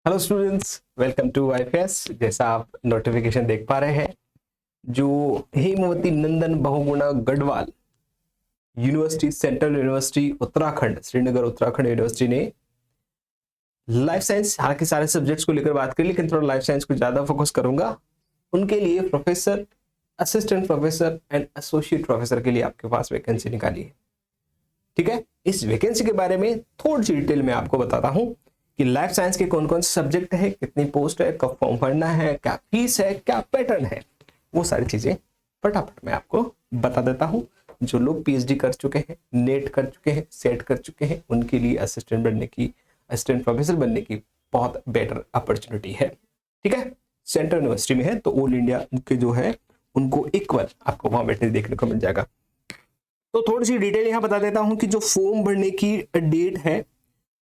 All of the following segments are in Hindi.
Hello students, welcome to IPS. जैसा आप नोटिफिकेशन देख पा रहे हैं, जो Hemvati Nandan Bahuguna Garhwal university, central university Uttarakhand, Srinagar Uttarakhand university ने लाइफ साइंस, हालांकि सारे सब्जेक्ट्स को लेकर बात करी, लेकिन थोड़ा लाइफ साइंस को ज्यादा फोकस करूंगा। उनके लिए professor, assistant professor and associate professor के लिए आपके पास वैकेंसी निकाली है। ठीक है, इस वैकेंसी के बारे में थोड़ी सी डिटेल में आपको बताता हूं कि लाइफ साइंस के कौन कौन से सब्जेक्ट है, कितनी पोस्ट है, कब फॉर्म भरना है, क्या फीस है, क्या पैटर्न है, वो सारी चीजें फटाफट मैं आपको बता देता हूं। जो लोग पीएचडी कर चुके हैं, नेट कर चुके हैं, सेट कर चुके हैं, उनके लिए असिस्टेंट प्रोफेसर बनने की बहुत बेटर अपॉर्चुनिटी है। ठीक है, सेंट्रल यूनिवर्सिटी में है तो ऑल इंडिया के जो है उनको इक्वल आपको वहां बैठने देखने को मिल जाएगा। तो थोड़ी सी डिटेल यहां बता देता हूं कि जो फॉर्म भरने की डेट है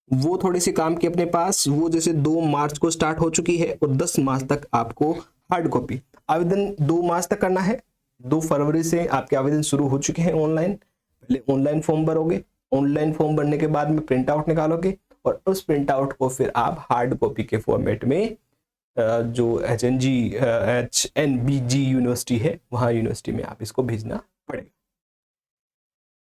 वो थोड़ी सी काम की अपने पास, वो जैसे 2 मार्च को स्टार्ट हो चुकी है और 10 मार्च तक आपको हार्ड कॉपी आवेदन 2 मार्च तक करना है। 2 फरवरी से आपके आवेदन शुरू हो चुके हैं ऑनलाइन। पहले ऑनलाइन फॉर्म भरोगे, ऑनलाइन फॉर्म भरने के बाद में प्रिंट आउट निकालोगे और उस प्रिंट आउट को फिर आप हार्ड कॉपी के फॉर्मेट में जो HNBG यूनिवर्सिटी है वहां यूनिवर्सिटी में आप इसको भेजना पड़ेगा।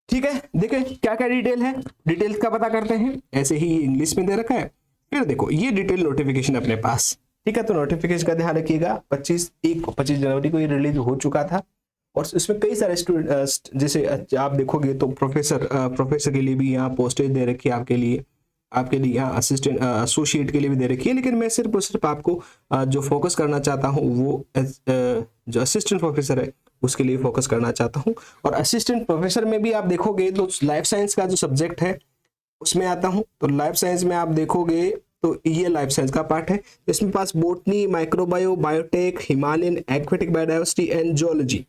ठीक है, देखिए क्या क्या डिटेल है, डिटेल्स का पता करते हैं। ऐसे ही इंग्लिश में दे रखा है। फिर देखो ये डिटेल नोटिफिकेशन अपने पास। ठीक है, तो नोटिफिकेशन का ध्यान रखिएगा। 25 जनवरी को ये रिलीज हो चुका था और इसमें कई सारे स्टूडेंट, जैसे आप देखोगे तो प्रोफेसर के लिए भी यहाँ पोस्टेज दे रखी है, आपके लिए यहाँ असिस्टेंट एसोसिएट के लिए भी दे रखी है। लेकिन मैं सिर्फ आपको जो फोकस करना चाहता हूँ वो जो असिस्टेंट प्रोफेसर है उसके लिए फोकस करना चाहता हूं। और असिस्टेंट प्रोफेसर में भी आप देखोगे तो लाइफ साइंस का जो सब्जेक्ट है उसमें आता हूं। तो लाइफ साइंस में आप देखोगे तो ये लाइफ साइंस का पार्ट है। इसमें पास botany, microbio, biotech, Himalayan, aquatic biodiversity and geology,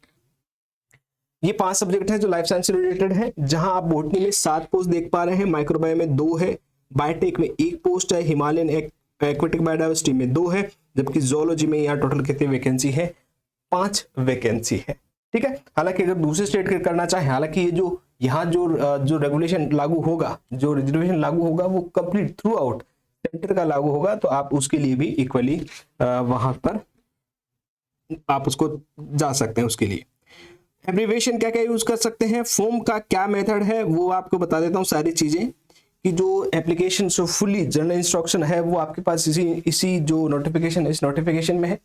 ये 5 सब्जेक्ट है जो लाइफ साइंस से रिलेटेड है। जहां आप बोटनी में 7 पोस्ट देख पा रहे हैं, माइक्रोबायो में 2 है, बायोटेक में 1 पोस्ट है, हिमालयन एक्वेटिक बायोडाइवर्सिटी में 2 है, जबकि जियोलॉजी में यहाँ टोटल कितनी वैकेंसी है? 5 वैकेंसी है। ठीक है, हालांकि अगर दूसरे स्टेट के करना चाहे, हालांकि ये जो यहाँ जो रेगुलेशन लागू होगा, जो रिजर्वेशन लागू होगा वो कंप्लीट थ्रू आउट सेंटर का लागू होगा, तो आप उसके लिए भी इक्वली वहां पर आप उसको जा सकते हैं। उसके लिए एब्रीविएशन क्या क्या यूज कर सकते हैं, फॉर्म का क्या मेथड है वो आपको बता देता हूँ सारी चीजें। कि जो एप्लीकेशन जो फुली जनरल इंस्ट्रक्शन है वो आपके पास इसी जो नोटिफिकेशन है, इस नोटिफिकेशन में है।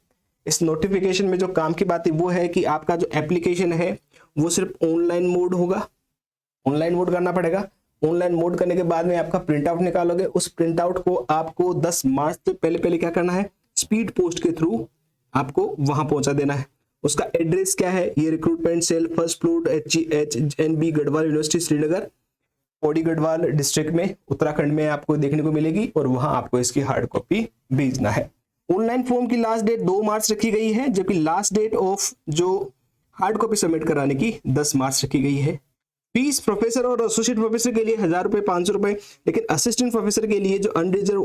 इस नोटिफिकेशन में जो काम की बात है वो है कि आपका जो एप्लीकेशन है वो सिर्फ ऑनलाइन मोड होगा, ऑनलाइन मोड करना पड़ेगा। ऑनलाइन मोड करने के बाद में आपका प्रिंट आउट निकालोगे, उस प्रिंट आउट को आपको 10 मार्च से पहले क्या करना है, स्पीड पोस्ट के थ्रू आपको वहां पहुंचा देना है। उसका एड्रेस क्या है, ये recruitment cell, first floor, HNB Garhwal university Srinagar, Pauri Garhwal district में उत्तराखंड में आपको देखने को मिलेगी और वहां आपको इसकी हार्ड कॉपी भेजना है। ऑनलाइन फॉर्म की लास्ट डेट 2 मार्च रखी गई है, जबकि लास्ट डेट ऑफ जो हार्ड कॉपी सबमिट कराने की 10 मार्च रखी गई है। फीस प्रोफेसर और एसोसिएट प्रोफेसर के लिए 1000 रुपए, 500 रुपए, लेकिन असिस्टेंट प्रोफेसर के लिए जो अनरिजर्व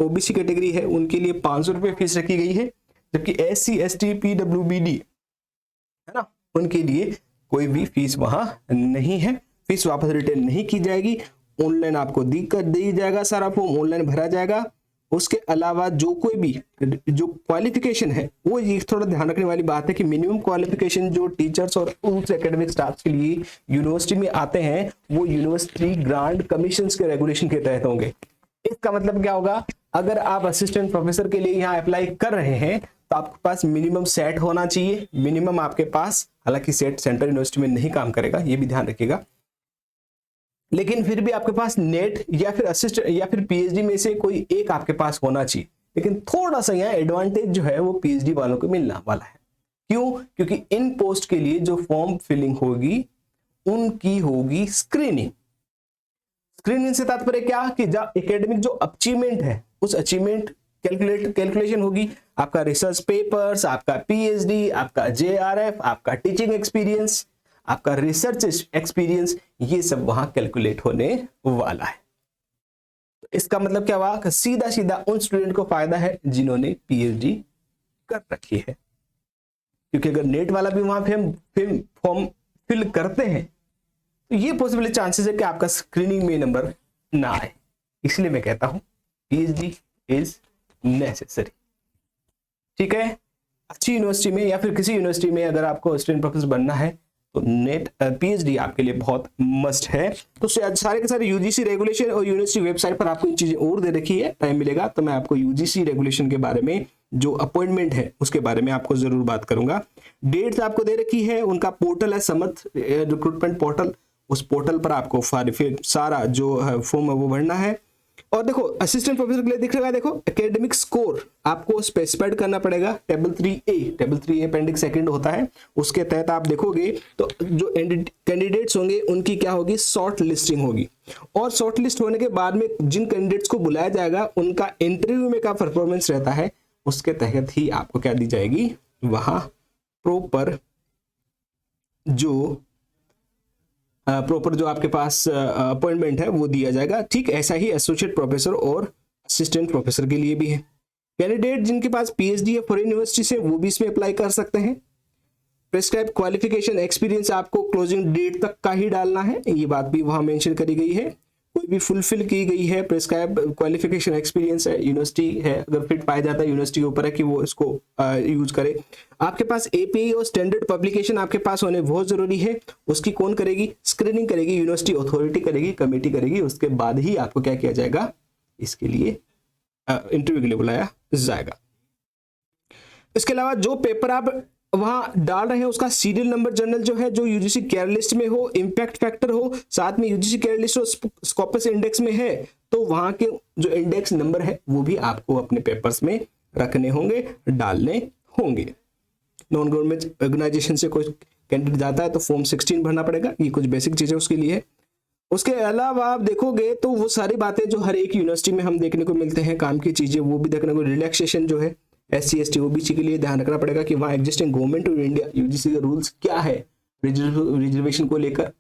ओबीसी कैटेगरी है उनके लिए 500 रुपए फीस रखी गई है, जबकि SC ST PWBD है ना, उनके लिए कोई भी फीस वहां नहीं है। फीस वापस रिटर्न नहीं की जाएगी, ऑनलाइन आपको दी जाएगा, सारा फॉर्म ऑनलाइन भरा जाएगा। उसके अलावा जो कोई भी जो क्वालिफिकेशन है वो ये थोड़ा ध्यान रखने वाली बात है कि मिनिमम क्वालिफिकेशन जो टीचर्स और उस एकेडमिक स्टाफ के लिए यूनिवर्सिटी में आते हैं वो यूनिवर्सिटी ग्रांट कमीशन के रेगुलेशन के तहत होंगे। इसका मतलब क्या होगा, अगर आप असिस्टेंट प्रोफेसर के लिए यहाँ अप्लाई कर रहे हैं तो आपके पास मिनिमम सेट होना चाहिए। मिनिमम आपके पास, हालांकि सेट सेंट्रल यूनिवर्सिटी में नहीं काम करेगा, ये भी ध्यान रखिएगा, लेकिन फिर भी आपके पास नेट या फिर असिस्टेंट या फिर पीएचडी में से कोई एक आपके पास होना चाहिए। लेकिन थोड़ा सा यहाँ एडवांटेज जो है वो पीएचडी वालों को मिलना वाला है। क्यों? क्योंकि इन पोस्ट के लिए जो फॉर्म फिलिंग होगी उनकी होगी स्क्रीनिंग। स्क्रीनिंग से तात्पर्य क्या कि एकेडमिक जो अचीवमेंट है उस अचीवमेंट कैलकुलेशन होगी। आपका रिसर्च पेपर्स, आपका पीएचडी, आपका JRF, आपका टीचिंग एक्सपीरियंस, आपका रिसर्च एक्सपीरियंस, ये सब वहां कैलकुलेट होने वाला है। तो इसका मतलब क्या हुआ, सीधा सीधा उन स्टूडेंट को फायदा है जिन्होंने पीएचडी कर रखी है, क्योंकि अगर नेट वाला भी वहां फॉर्म फिल करते हैं तो ये पॉसिबल चांसेस है कि आपका स्क्रीनिंग में नंबर ना आए। इसलिए मैं कहता हूं पीएचडी इज नेसेसरी। ठीक है, अच्छी यूनिवर्सिटी में या फिर किसी यूनिवर्सिटी में अगर आपको असिस्टेंट प्रोफेसर बनना है तो नेट पीएचडी आपके लिए बहुत मस्ट है। तो सारे के सारे यूजीसी रेगुलेशन और यूनिवर्सिटी वेबसाइट पर आपको इन चीजें और दे रखी है। टाइम मिलेगा तो मैं आपको यूजीसी रेगुलेशन के बारे में, जो अपॉइंटमेंट है उसके बारे में आपको जरूर बात करूंगा। डेट्स आपको दे रखी है, उनका पोर्टल है समर्थ रिक्रूटमेंट पोर्टल, उस पोर्टल पर आपको सारा जो है फॉर्म है वो भरना है। और देखो असिस्टेंट प्रोफेसर के लिए दिख रहा है, देखो एकेडमिक स्कोर आपको स्पेसिफाइड करना पड़ेगा। टेबल 3A अपेंडिक्स सेकंड होता है, उसके तहत आप देखोगे तो जो कैंडिडेट्स होंगे उनकी क्या होगी, शॉर्ट लिस्टिंग होगी। और शॉर्ट लिस्ट होने के बाद में जिन कैंडिडेट्स को बुलाया जाएगा उनका इंटरव्यू में क्या परफॉर्मेंस रहता है, उसके तहत ही आपको क्या दी जाएगी, वहां प्रॉपर जो आपके पास अपॉइंटमेंट है वो दिया जाएगा। ठीक ऐसा ही एसोसिएट प्रोफेसर और असिस्टेंट प्रोफेसर के लिए भी है। कैंडिडेट जिनके पास पीएचडी या फॉरेन यूनिवर्सिटी से वो भी इसमें अप्लाई कर सकते हैं। प्रेस्क्राइब क्वालिफिकेशन एक्सपीरियंस आपको क्लोजिंग डेट तक का ही डालना है, ये बात भी वहां मेंशन करी गई है। कोई भी फुलफिल की गई है प्रेस्क्राइब क्वालिफिकेशन एक्सपीरियंस है, यूनिवर्सिटी है अगर फिट पाया जाता है यूनिवर्सिटी के ऊपर है कि वो इसको यूज करे। आपके पास एपीआई और स्टैंडर्ड पब्लिकेशन आपके पास होने बहुत जरूरी है। उसकी कौन करेगी, स्क्रीनिंग करेगी, यूनिवर्सिटी अथॉरिटी करेगी, कमेटी करेगी, उसके बाद ही आपको क्या किया जाएगा, इसके लिए इंटरव्यू के लिए बुलाया जाएगा। इसके अलावा जो पेपर आप वहां डाल रहे हैं उसका सीरियल नंबर जनरल जो है, जो यूजीसी केयर लिस्ट में हो, इंपैक्ट फैक्टर हो, साथ में यूजीसी केयर लिस्ट और स्कॉपस इंडेक्स में है, तो वहां के जो इंडेक्स नंबर है वो भी आपको अपने पेपर्स में रखने होंगे, डालने होंगे। नॉन गवर्नमेंट ऑर्गेनाइजेशन से कोई कैंडिडेट जाता है तो फॉर्म 16 भरना पड़ेगा, ये कुछ बेसिक चीजें उसके लिए है। उसके अलावा आप देखोगे तो वो सारी बातें जो हर एक यूनिवर्सिटी में हम देखने को मिलते हैं, काम की चीजें वो भी देखने को, रिलैक्सेशन जो है SC ST OBC के लिए ध्यान रखना पड़ेगा कि वहाँ existing government of India UGC के रूल्स क्या है रिजर्वेशन को लेकर,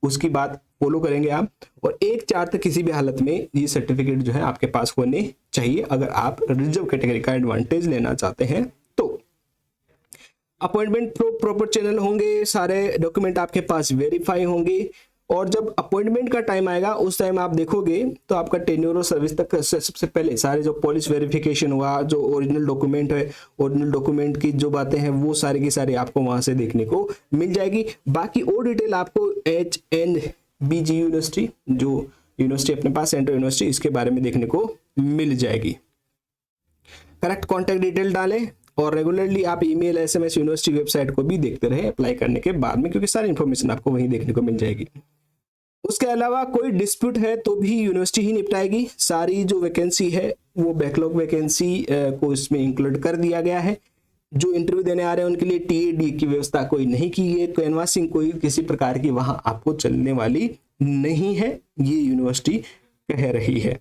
उसकी बात फॉलो करेंगे आप। और 1/4 तक किसी भी हालत में ये सर्टिफिकेट जो है आपके पास होने चाहिए अगर आप रिजर्व कैटेगरी का एडवांटेज लेना चाहते हैं तो। अपॉइंटमेंट प्रॉपर चैनल होंगे, सारे डॉक्यूमेंट आपके पास वेरीफाई होंगे। और जब अपॉइंटमेंट का टाइम आएगा उस टाइम आप देखोगे तो आपका टेन्योर और सर्विस तक सबसे पहले सारे जो पॉलिस वेरिफिकेशन हुआ, जो ओरिजिनल डॉक्यूमेंट है, ओरिजिनल डॉक्यूमेंट की जो बातें हैं वो सारी की सारी आपको वहां से देखने को मिल जाएगी। बाकी और डिटेल आपको HNBG यूनिवर्सिटी, जो यूनिवर्सिटी अपने पास सेंट्रल यूनिवर्सिटी, इसके बारे में देखने को मिल जाएगी। करेक्ट कॉन्टैक्ट डिटेल डालें और रेगुलरली आप ईमेल SMS यूनिवर्सिटी वेबसाइट को भी देखते रहे अप्लाई करने के बाद में, क्योंकि सारी इंफॉर्मेशन आपको वहीं देखने को मिल जाएगी। उसके अलावा कोई डिस्प्यूट है तो भी यूनिवर्सिटी ही निपटाएगी। सारी जो वैकेंसी है वो बैकलॉग वैकेंसी को इसमें इंक्लूड कर दिया गया है। जो इंटरव्यू देने आ रहे हैं उनके लिए TAD की व्यवस्था कोई नहीं की है, कैनवासिंग कोई किसी प्रकार की वहां आपको चलने वाली नहीं है, ये यूनिवर्सिटी कह रही है।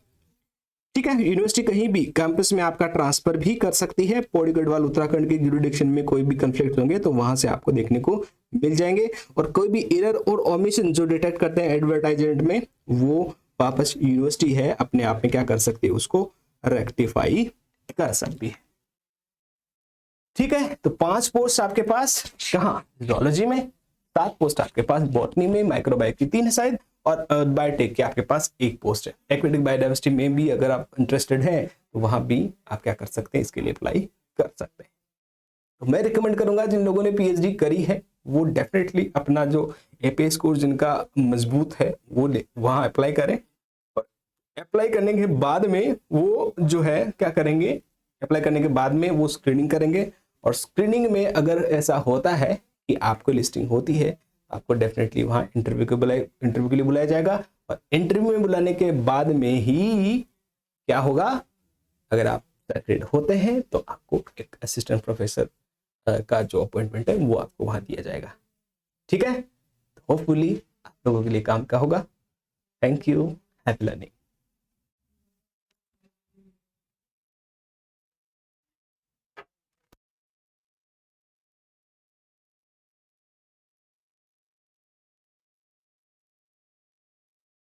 ठीक है, यूनिवर्सिटी कहीं भी कैंपस में आपका ट्रांसफर भी कर सकती है। पौड़ी गढ़वाल उत्तराखंड के ज्यूरिडिक्शन में कोई भी कंफ्लिक्ट होंगे तो वहां से आपको देखने को मिल जाएंगे। और कोई भी एरर और ओमिशन जो डिटेक्ट करते हैं एडवर्टाइजमेंट में, वो वापस यूनिवर्सिटी है अपने आप में क्या कर सकती है, उसको रेक्टिफाई कर सकती है। ठीक है, तो 5 पोस्ट आपके पास कहाँ, जूलॉजी में, 7 पोस्ट आपके पास बॉटनी में, माइक्रोबायो की 3 है शायद, और बायोटेक के आपके पास 1 पोस्ट है। एक्वेटिक बायोडाइवर्सिटी में भी अगर आप इंटरेस्टेड हैं तो वहां भी आप क्या कर सकते हैं, इसके लिए अप्लाई कर सकते हैं। तो मैं रिकमेंड करूंगा जिन लोगों ने PhD करी है वो डेफिनेटली अपना जो APA स्कोर जिनका मजबूत है वो वहां अप्लाई करें। और अप्लाई करने के बाद में वो जो है क्या करेंगे, अप्लाई करने के बाद में वो स्क्रीनिंग करेंगे। और स्क्रीनिंग में अगर ऐसा होता है कि आपको लिस्टिंग होती है, आपको डेफिनेटली वहां इंटरव्यू के लिए बुलाया जाएगा। और इंटरव्यू में बुलाने के बाद में ही क्या होगा, अगर आप सेलेक्टेड होते हैं तो आपको एक असिस्टेंट प्रोफेसर का जो अपॉइंटमेंट है वो आपको वहां दिया जाएगा। ठीक है, होपफुली आप लोगों के लिए काम का होगा। Thank you, happy learning.